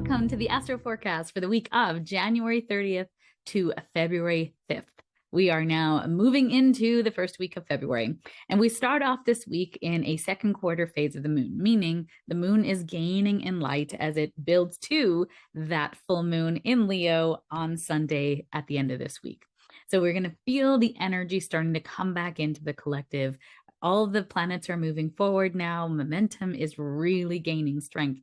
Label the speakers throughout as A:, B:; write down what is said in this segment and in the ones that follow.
A: welcome to the Astro Forecast for the week of January 30th to February 5th. We are now moving into the first week of February, and we start off this week in a second quarter phase of the moon, meaning the moon is gaining in light as it builds to that full moon in Leo on Sunday at the end of this week. So we're going to feel the energy starting to come back into the collective. All of the planets are moving forward now. Momentum is really gaining strength.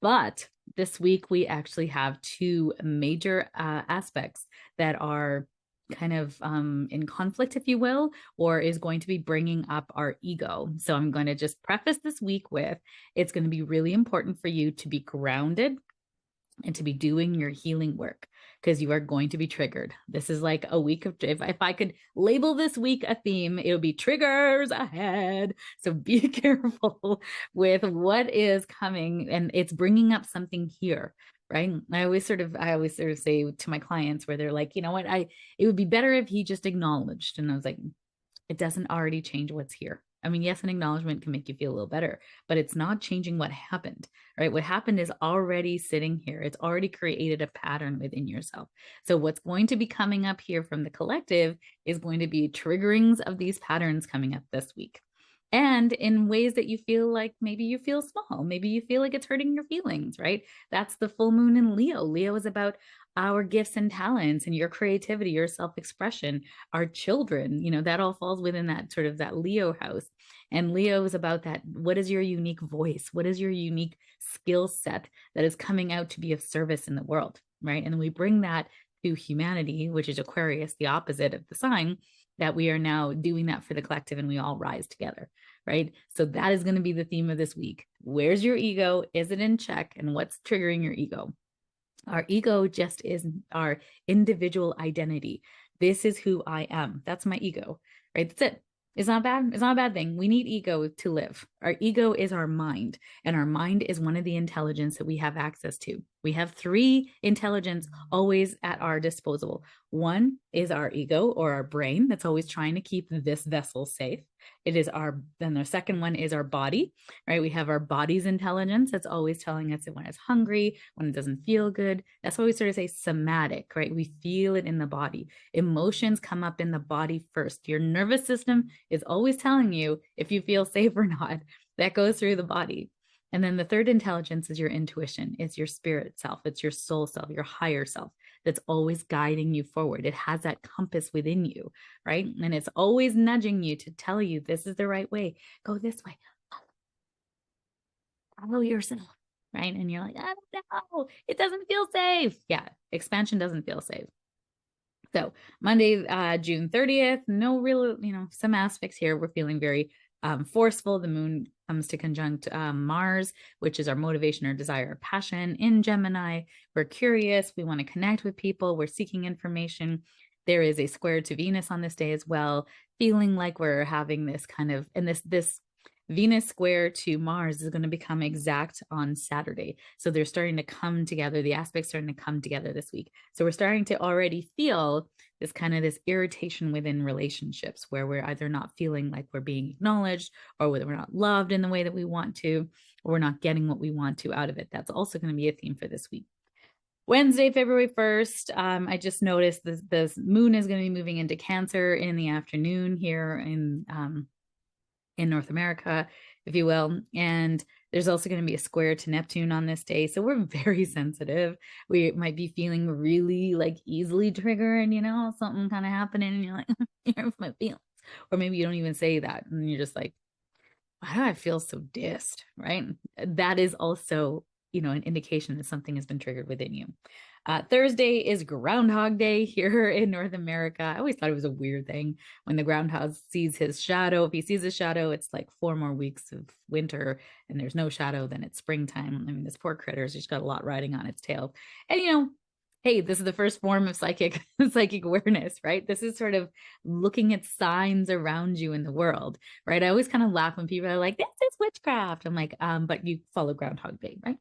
A: But this week, we actually have two major aspects that are kind of in conflict, if you will, or is going to be bringing up our ego. So I'm going to just preface this week with, it's going to be really important for you to be grounded and to be doing your healing work, because you are going to be triggered. This is like a week of, if I could label this week a theme, it would be triggers ahead. So be careful with what is coming, and it's bringing up something here, right? I always sort of say to my clients where they're like, you know what, it would be better if he just acknowledged. And I was like, it doesn't already change what's here. I mean, yes, an acknowledgement can make you feel a little better, but it's not changing what happened, right? What happened is already sitting here. It's already created a pattern within yourself. So what's going to be coming up here from the collective is going to be triggerings of these patterns coming up this week. And in ways that you feel like maybe you feel small, maybe you feel like it's hurting your feelings, right? That's the full moon in Leo. Leo is about our gifts and talents and your creativity, your self-expression, our children, that all falls within that sort of that Leo house. And Leo is about that. What is your unique voice? What is your unique skill set that is coming out to be of service in the world, right? And we bring that to humanity, which is Aquarius, the opposite of the sign, that we are now doing that for the collective and we all rise together, right? So that is going to be the theme of this week. Where's your ego? Is it in check? And what's triggering your ego? Our ego just is our individual identity. This is who I am. That's my ego, right? That's it. It's not bad. It's not a bad thing. We need ego to live. Our ego is our mind, and our mind is one of the intelligence that we have access to. We have three intelligence always at our disposal. One is our ego or our brain that's always trying to keep this vessel safe. Then the second one is our body, right? We have our body's intelligence that's always telling us when it's hungry, when it doesn't feel good. That's why we sort of say somatic, right? We feel it in the body. Emotions come up in the body first. Your nervous system is always telling you if you feel safe or not. That goes through the body. And then the third intelligence is your intuition. It's your spirit self. It's your soul self, your higher self that's always guiding you forward. It has that compass within you, right? And it's always nudging you to tell you this is the right way. Go this way. Follow yourself, right? And you're like, I don't know. It doesn't feel safe. Yeah, expansion doesn't feel safe. So Monday, June 30th, no real, some aspects here. We're feeling very forceful. The moon comes to conjunct Mars, which is our motivation, our desire, our passion in Gemini. We're curious. We want to connect with people. We're seeking information. There is a square to Venus on this day as well, feeling like we're having this kind of, and this Venus square to Mars is going to become exact on Saturday. So they're starting to come together. The aspects starting to come together this week. So we're starting to already feel this kind of this irritation within relationships where we're either not feeling like we're being acknowledged, or whether we're not loved in the way that we want to, or we're not getting what we want to out of it. That's also going to be a theme for this week. Wednesday, February 1st, I just noticed this moon is going to be moving into Cancer in the afternoon here in North America, if you will. And there's also going to be a square to Neptune on this day. So we're very sensitive. We might be feeling really like easily triggered, something kind of happening. And you're like, here's my feelings. Or maybe you don't even say that. And you're just like, why do I feel so dissed, right? That is also, an indication that something has been triggered within you. Thursday is Groundhog Day here in North America. I always thought it was a weird thing when the groundhog sees his shadow. If he sees his shadow, it's like 4 more weeks of winter, and there's no shadow, then it's springtime. I mean, this poor critter's just got a lot riding on its tail. And hey, this is the first form of psychic awareness, right? This is sort of looking at signs around you in the world, right? I always kind of laugh when people are like, this is witchcraft. I'm like, but you follow Groundhog Day, right?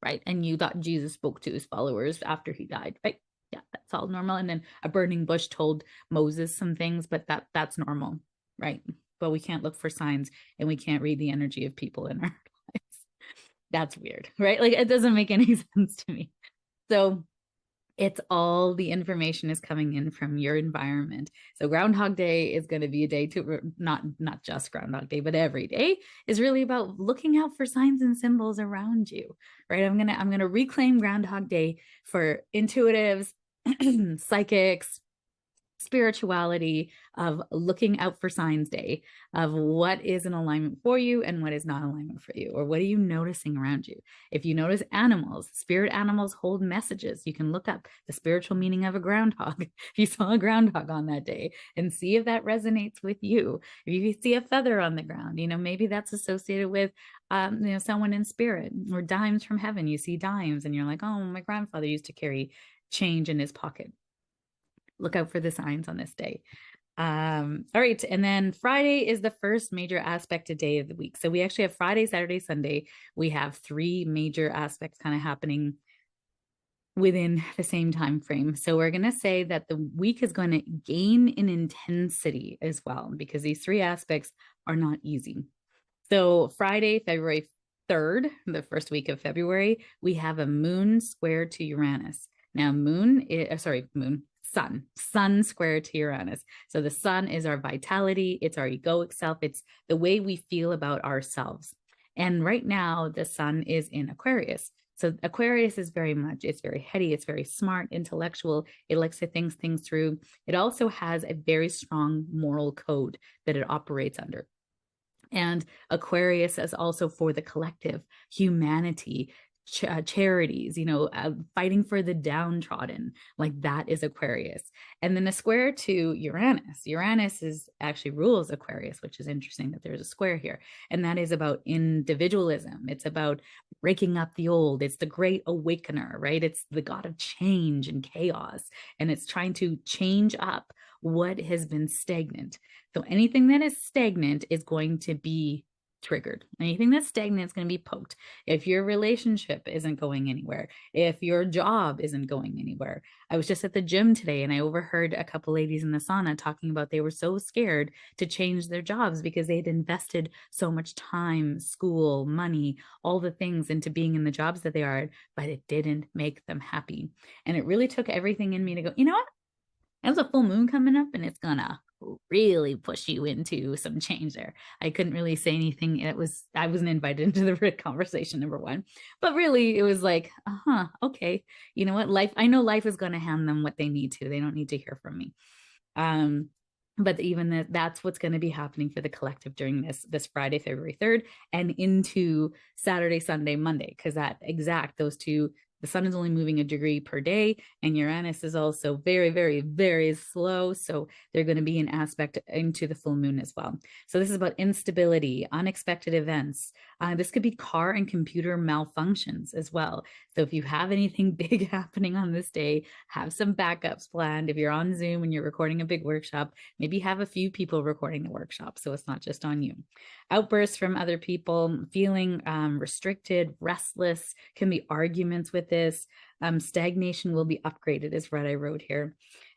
A: Right. And you thought Jesus spoke to his followers after he died, right? Yeah, that's all normal. And then a burning bush told Moses some things, but that's normal, right? But we can't look for signs, and we can't read the energy of people in our lives. That's weird, right? Like it doesn't make any sense to me. So it's all the information is coming in from your environment. So Groundhog Day is going to be a day to not just Groundhog Day, but every day is really about looking out for signs and symbols around you, right? I'm gonna reclaim Groundhog Day for intuitives, psychics, spirituality, of looking out for signs day, of what is in alignment for you and what is not alignment for you, or what are you noticing around you. If you notice animals, spirit animals hold messages. You can look up the spiritual meaning of a groundhog if you saw a groundhog on that day and see if that resonates with you. If you see a feather on the ground, maybe that's associated with someone in spirit, or dimes from heaven. You see dimes and you're like, oh, my grandfather used to carry change in his pocket. Look out for the signs on this day. All right. And then Friday is the first major aspected day of the week. So we actually have Friday, Saturday, Sunday. We have three major aspects kind of happening within the same time frame. So we're going to say that the week is going to gain in intensity as well, because these three aspects are not easy. So Friday, February 3rd, the first week of February, we have a moon square to Uranus. Now, sun square to Uranus. So the sun is our vitality, it's our egoic self, it's the way we feel about ourselves. And right now, the sun is in Aquarius. So Aquarius is it's very heady, it's very smart, intellectual. It likes to think things through. It also has a very strong moral code that it operates under. And Aquarius is also for the collective, humanity, charities, fighting for the downtrodden. Like that is Aquarius. And then the square to Uranus is actually rules Aquarius, which is interesting that there's a square here. And that is about individualism. It's about breaking up the old. It's the great awakener, right? It's the god of change and chaos. And it's trying to change up what has been stagnant. So anything that is stagnant is going to be triggered. Anything that's stagnant is going to be poked. If your relationship isn't going anywhere, if your job isn't going anywhere. I was just at the gym today and I overheard a couple ladies in the sauna talking about they were so scared to change their jobs because they had invested so much time, school, money, all the things into being in the jobs that they are, but it didn't make them happy. And it really took everything in me to go, you know what? There's a full moon coming up and it's gonna really push you into some change there. I couldn't really say anything. I wasn't invited into the conversation, number one. But really it was like, okay. You know what? I know life is gonna hand them what they need to. They don't need to hear from me. But even that's what's going to be happening for the collective during this Friday, February 3rd, and into Saturday, Sunday, Monday, because those two, the sun is only moving a degree per day, and Uranus is also very, very, very slow. So they're going to be an aspect into the full moon as well. So this is about instability, unexpected events. This could be car and computer malfunctions as well. So if you have anything big happening on this day, have some backups planned. If you're on Zoom and you're recording a big workshop, maybe have a few people recording the workshop so it's not just on you. Outbursts from other people, feeling restricted, restless, can be arguments with this. Stagnation will be upgraded is what I wrote here.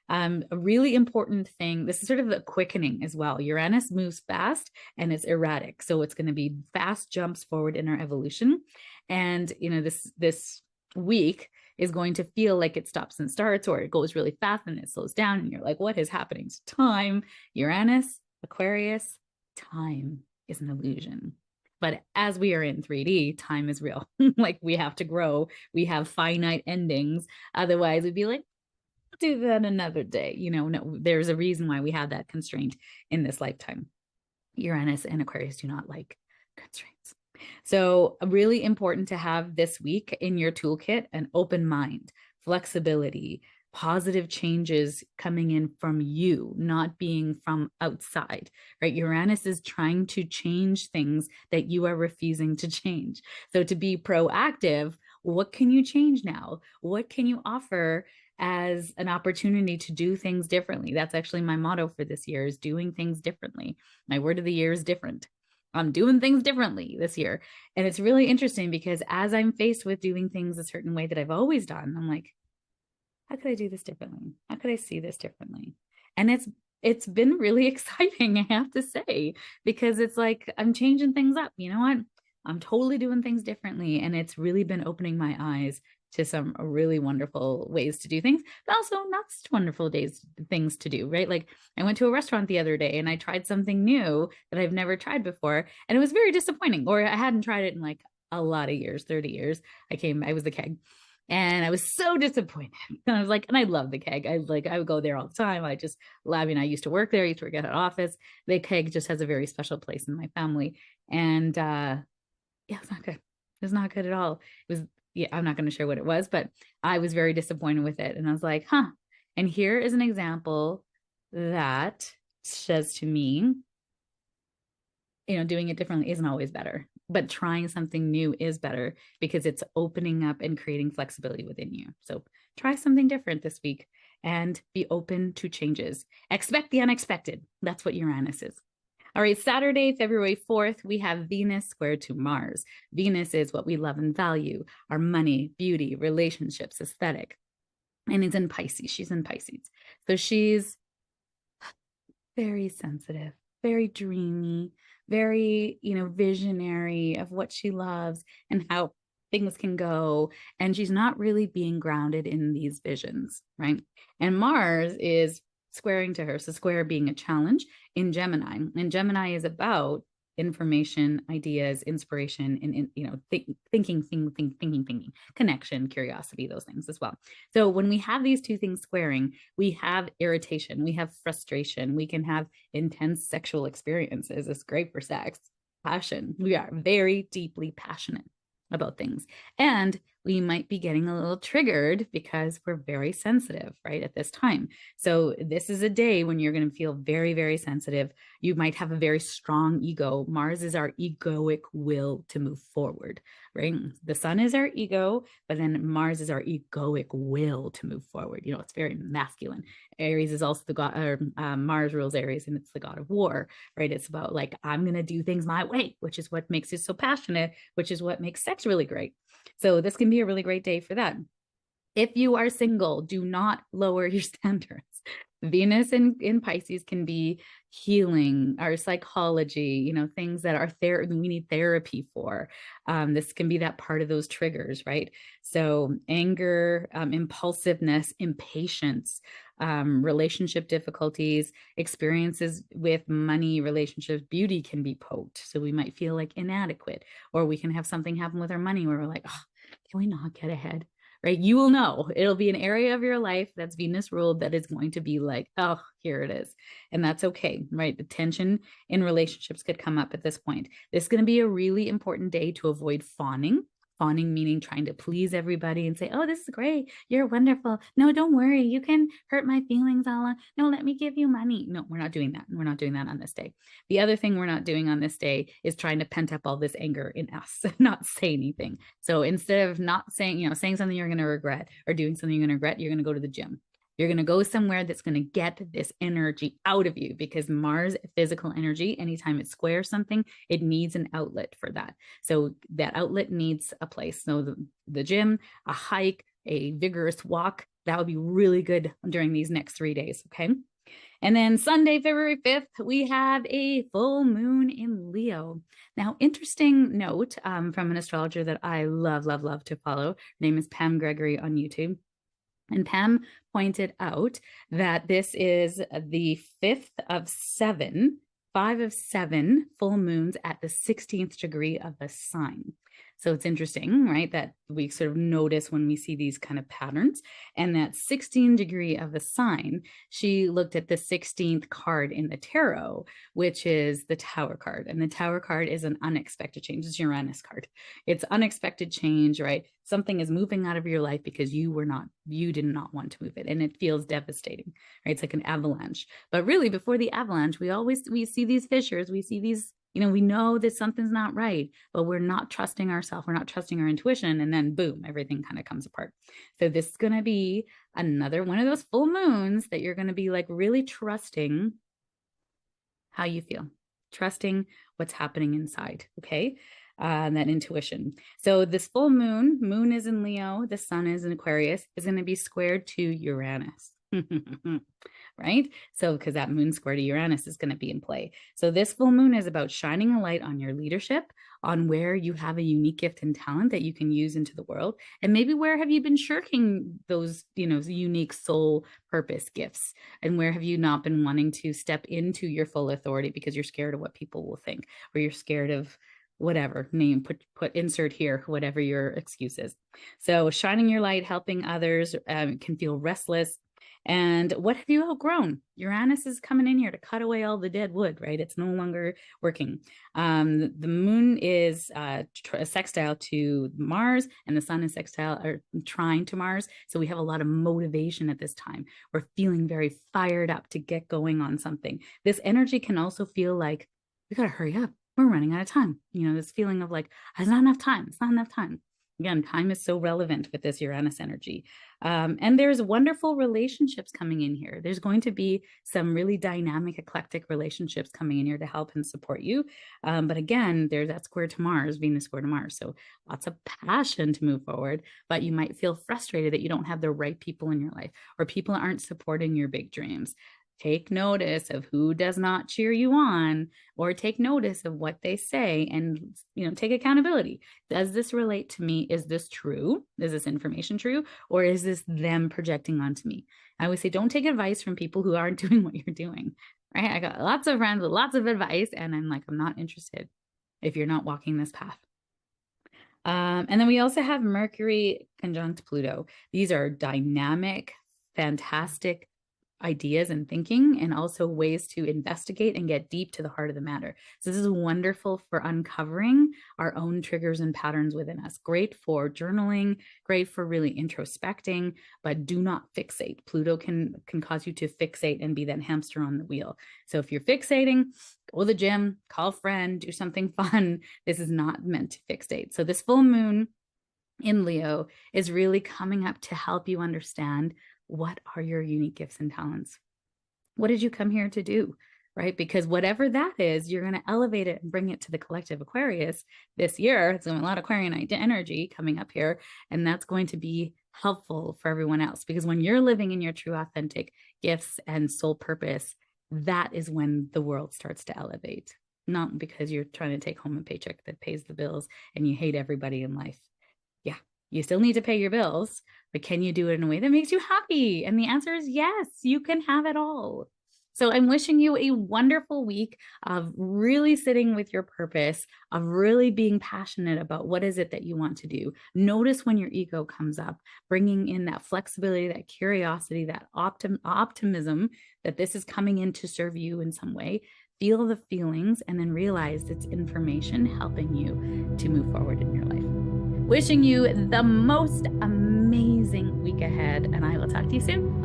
A: A really important thing, this is sort of the quickening as well. Uranus moves fast and it's erratic. So it's going to be fast jumps forward in our evolution. And, this week is going to feel like it stops and starts, or it goes really fast and it slows down. And you're like, what is happening to time? Uranus, Aquarius, time is an illusion. But as we are in 3D, time is real. Like we have to grow. We have finite endings. Otherwise, we'd be like, do that another day. No, there's a reason why we have that constraint in this lifetime. Uranus and Aquarius do not like constraints. So really important to have this week in your toolkit an open mind, flexibility, positive changes coming in from you, not being from outside, right? Uranus is trying to change things that you are refusing to change. So to be proactive, what can you change now? What can you offer as an opportunity to do things differently? That's actually my motto for this year, is doing things differently. My word of the year is different. I'm doing things differently this year. And it's really interesting because as I'm faced with doing things a certain way that I've always done, I'm like, how could I do this differently? How could I see this differently? And it's been really exciting, I have to say, because it's like I'm changing things up. You know what? I'm totally doing things differently. And it's really been opening my eyes to some really wonderful ways to do things, but also not such wonderful things to do, right? Like I went to a restaurant the other day and I tried something new that I've never tried before. And it was very disappointing, or I hadn't tried it in like a lot of years, 30 years. I was the keg. And I was so disappointed. And I was like, and I love the keg. I would go there all the time. I just love, I used to work there. I used to work at an office. The keg just has a very special place in my family. And yeah, it's not good. It's not good at all. It was, yeah, I'm not going to share what it was, but I was very disappointed with it. And I was like, huh. And here is an example that says to me, doing it differently isn't always better, but trying something new is better because it's opening up and creating flexibility within you. So try something different this week and be open to changes. Expect the unexpected. That's what Uranus is. All right, Saturday, February 4th, we have Venus squared to Mars. Venus is what we love and value, our money, beauty, relationships, aesthetic. And it's in Pisces. She's in Pisces. So she's very sensitive, very dreamy, very, visionary of what she loves and how things can go. And she's not really being grounded in these visions, right? And Mars is squaring to her. So square being a challenge in Gemini. And Gemini is about information, ideas, inspiration, and thinking, connection, curiosity, those things as well. So when we have these two things squaring, we have irritation, we have frustration, we can have intense sexual experiences. It's great for sex, passion. We are very deeply passionate about things. And we might be getting a little triggered because we're very sensitive, right, at this time. So this is a day when you're going to feel very, very sensitive. You might have a very strong ego. Mars is our egoic will to move forward, right? The sun is our ego, but then Mars is our egoic will to move forward. It's very masculine. Aries is also the god, Mars rules Aries, and it's the god of war, right? It's about like, I'm going to do things my way, which is what makes it so passionate, which is what makes sex really great. So this can be a really great day for that. If you are single, do not lower your standards. Venus in Pisces can be healing, our psychology, things that are we need therapy for. This can be that part of those triggers, right? So anger, impulsiveness, impatience, relationship difficulties, experiences with money, relationships, beauty can be poked. So we might feel like inadequate, or we can have something happen with our money where we're like, oh, can we not get ahead? Right? You will know it'll be an area of your life that's Venus ruled that is going to be like, oh, here it is. And that's okay, right? The tension in relationships could come up at this point. This is going to be a really important day to avoid fawning. Fawning meaning trying to please everybody and say, oh, this is great. You're wonderful. No, don't worry. You can hurt my feelings all on. No, let me give you money. No, we're not doing that. We're not doing that on this day. The other thing we're not doing on this day is trying to pent up all this anger in us, not say anything. So instead of not saying, saying something you're going to regret or doing something you're going to regret, you're going to go to the gym. You're going to go somewhere that's going to get this energy out of you, because Mars, physical energy, anytime it squares something, it needs an outlet for that. So that outlet needs a place. So the gym, a hike, a vigorous walk, that would be really good during these next 3 days. Okay. And then Sunday, February 5th, we have a full moon in Leo. Now, interesting note from an astrologer that I love to follow. Her name is Pam Gregory on YouTube. And Pam pointed out that this is the fifth of 7 full moons at the 16th degree of a sign. So it's interesting, right, that we sort of notice when we see these kind of patterns. And that 16 degree of the sign, she looked at the 16th card in the tarot, which is the Tower card. And the Tower card is an unexpected change. It's Uranus card. It's unexpected change, right? Something is moving out of your life because you did not want to move it. And it feels devastating, right? It's like an avalanche. But really, before the avalanche, we see these fissures, we see these, we know that something's not right, but we're not trusting ourselves. We're not trusting our intuition. And then boom, everything kind of comes apart. So this is going to be another one of those full moons that you're going to be like really trusting how you feel, trusting what's happening inside. Okay. That intuition. So this full moon is in Leo, the sun is in Aquarius, is going to be squared to Uranus. Right? So, because that moon square to Uranus is going to be in play. So, this full moon is about shining a light on your leadership, on where you have a unique gift and talent that you can use into the world. And maybe where have you been shirking those, unique soul purpose gifts? And where have you not been wanting to step into your full authority because you're scared of what people will think, or you're scared of whatever name, put insert here, whatever your excuse is. So, shining your light, helping others, can feel restless. And what have you outgrown? Uranus is coming in here to cut away all the dead wood, right? It's no longer working. The moon is a sextile to Mars, and the sun is sextile or trine to Mars. So we have a lot of motivation at this time. We're feeling very fired up to get going on something. This energy can also feel like we got to hurry up. We're running out of time. This feeling of like, there's not enough time. It's not enough time. Again, time is so relevant with this Uranus energy. And there's wonderful relationships coming in here. There's going to be some really dynamic, eclectic relationships coming in here to help and support you. But again, there's that square to Mars, Venus square to Mars. So lots of passion to move forward, but you might feel frustrated that you don't have the right people in your life, or people aren't supporting your big dreams. Take notice of who does not cheer you on, or take notice of what they say, and take accountability. Does this relate to me? Is this true? Is this information true? Or is this them projecting onto me? I always say, don't take advice from people who aren't doing what you're doing, right? I got lots of friends with lots of advice, and I'm like, I'm not interested if you're not walking this path. And then we also have Mercury conjunct Pluto. These are dynamic, fantastic ideas and thinking, and also ways to investigate and get deep to the heart of the matter. So this is wonderful for uncovering our own triggers and patterns within us. Great for journaling, great for really introspecting, but do not fixate. Pluto can cause you to fixate and be that hamster on the wheel. So if you're fixating, go to the gym, call a friend, do something fun. This is not meant to fixate. So this full moon in Leo is really coming up to help you understand, what are your unique gifts and talents? What did you come here to do, right? Because whatever that is, you're going to elevate it and bring it to the collective Aquarius this year. It's going to be a lot of Aquarian energy coming up here, and that's going to be helpful for everyone else. Because when you're living in your true, authentic gifts and soul purpose, that is when the world starts to elevate. Not because you're trying to take home a paycheck that pays the bills and you hate everybody in life. Yeah, you still need to pay your bills, but can you do it in a way that makes you happy? And the answer is yes, you can have it all. So I'm wishing you a wonderful week of really sitting with your purpose, of really being passionate about what is it that you want to do. Notice when your ego comes up, bringing in that flexibility, that curiosity, that optimism that this is coming in to serve you in some way. Feel the feelings, and then realize it's information helping you to move forward in your life. Wishing you the most amazing week ahead, and I will talk to you soon.